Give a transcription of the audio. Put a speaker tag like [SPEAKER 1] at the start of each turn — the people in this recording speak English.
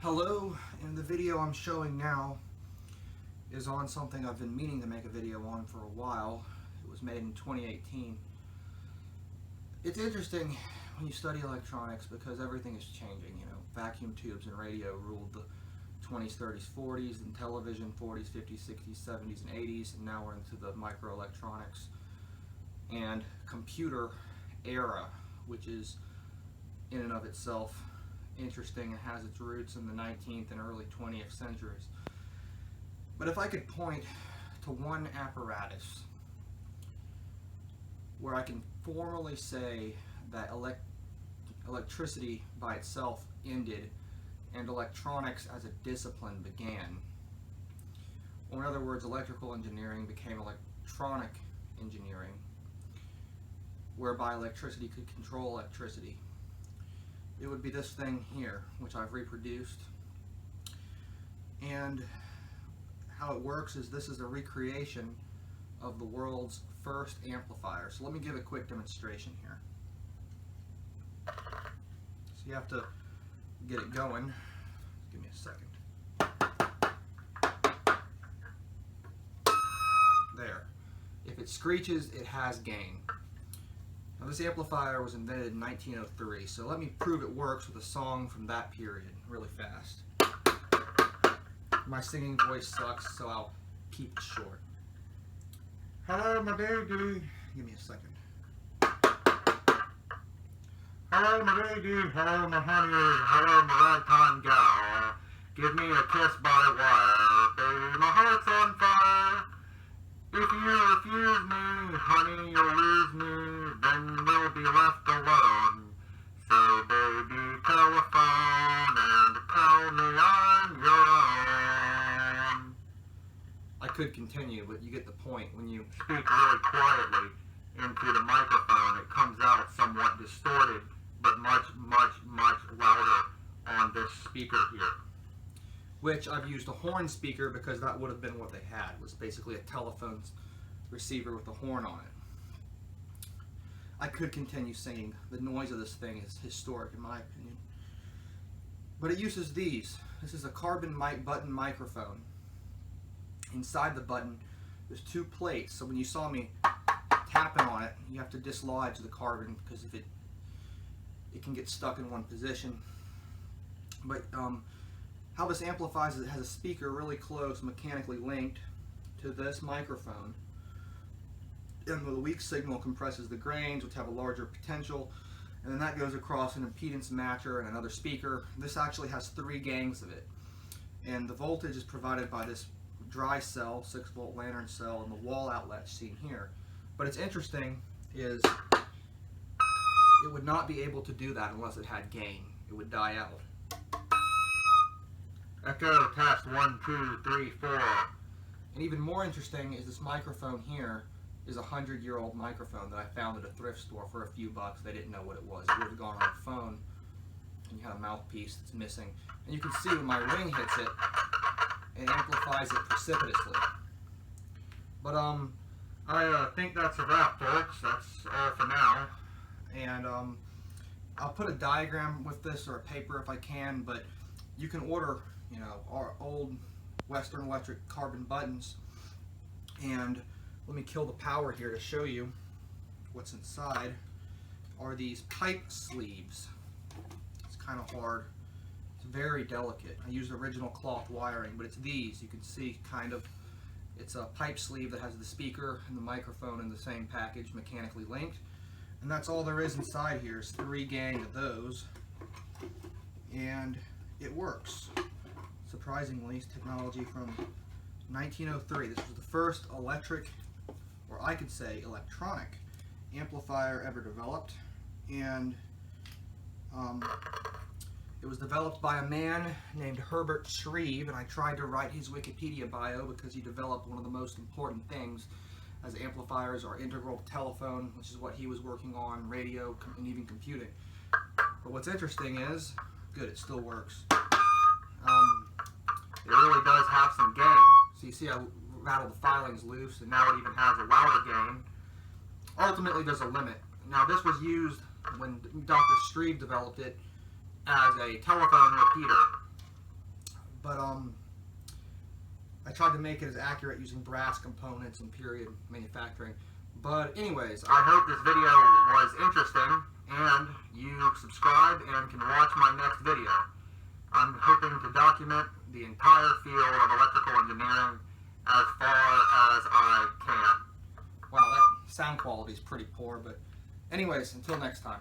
[SPEAKER 1] Hello, and the video I'm showing now is on something I've been meaning to make a video on for a while. It was made in 2018. It's interesting when you study electronics because everything is changing. You know, vacuum tubes and radio ruled the 20s, 30s, 40s, and television 40s, 50s, 60s, 70s, and 80s, and now we're into the microelectronics and computer era, which is in and of itself interesting and has its roots in the 19th and early 20th centuries. But if I could point to one apparatus where I can formally say that electricity by itself ended and electronics as a discipline began, or in other words, electrical engineering became electronic engineering, whereby electricity could control electricity, it would be this thing here, which I've reproduced. And how it works is this is a recreation of the world's first amplifier. So let me give a quick demonstration here. So you have to get it going. Give me a second. There. If it screeches, it has gain. Now, this amplifier was invented in 1903, so let me prove it works with a song from that period really fast. My singing voice sucks, so I'll keep it short. Hello, my baby. Give me a second. Hello, my baby. Hello, my honey. Hello, my ragtime gal. Give me a kiss by wire. Baby, my heart's on fire. If you refuse me, honey, you'll lose me, then we'll be left alone. So baby, telephone and tell me I'm your own. I could continue, but you get the point. When you speak really quietly into the microphone, it comes out somewhat distorted, but much, much, much louder on this speaker here. Which I've used a horn speaker because that would have been what they had, was basically a telephone receiver with a horn on it. I could continue singing. The noise of this thing is historic in my opinion. But it uses these. This is a carbon mic button microphone. Inside the button there's two plates, so when you saw me tapping on it, you have to dislodge the carbon because if it can get stuck in one position. But how this amplifies is it has a speaker really close, mechanically linked to this microphone. And the weak signal compresses the grains, which have a larger potential, and then that goes across an impedance matcher and another speaker. This actually has 3 gangs of it. And the voltage is provided by this dry cell, 6-volt lantern cell, and the wall outlet seen here. But it's interesting is it would not be able to do that unless it had gain. It would die out. Echo, test, 1, 2, 3, 4. And even more interesting is this microphone here is a 100-year-old microphone that I found at a thrift store for a few bucks. They didn't know what it was. It would have gone on a phone, and you had a mouthpiece that's missing. And you can see when my ring hits it, it amplifies it precipitously. But I think that's a wrap, folks. That's all for now. And I'll put a diagram with this or a paper if I can, but you can order, you know, our old Western Electric carbon buttons. And let me kill the power here to show you what's inside. Are these pipe sleeves. It's kind of hard. It's very delicate. I used original cloth wiring, but it's these. You can see kind of, it's a pipe sleeve that has the speaker and the microphone in the same package, mechanically linked. And that's all there is inside here is 3 gang of those. And it works. Surprisingly, it's technology from 1903. This was the first electric, or I could say electronic, amplifier ever developed. And it was developed by a man named Herbert Shreve, and I tried to write his Wikipedia bio because he developed one of the most important things, as amplifiers are integral to telephone, which is what he was working on, radio, and even computing. But what's interesting is, good, it still works. It really does have some gain. So you see I rattle the filings loose, and now it even has a louder gain. Ultimately, there's a limit. Now, this was used when Dr. Shreve developed it as a telephone repeater.
[SPEAKER 2] but I tried to make it as accurate using brass components and period manufacturing. But anyways,
[SPEAKER 1] I hope this video was interesting and you subscribe and can watch my next video. I'm hoping to document the entire field of electrical engineering as far as I can.
[SPEAKER 2] Wow, that sound quality is pretty poor, but anyways, until next time.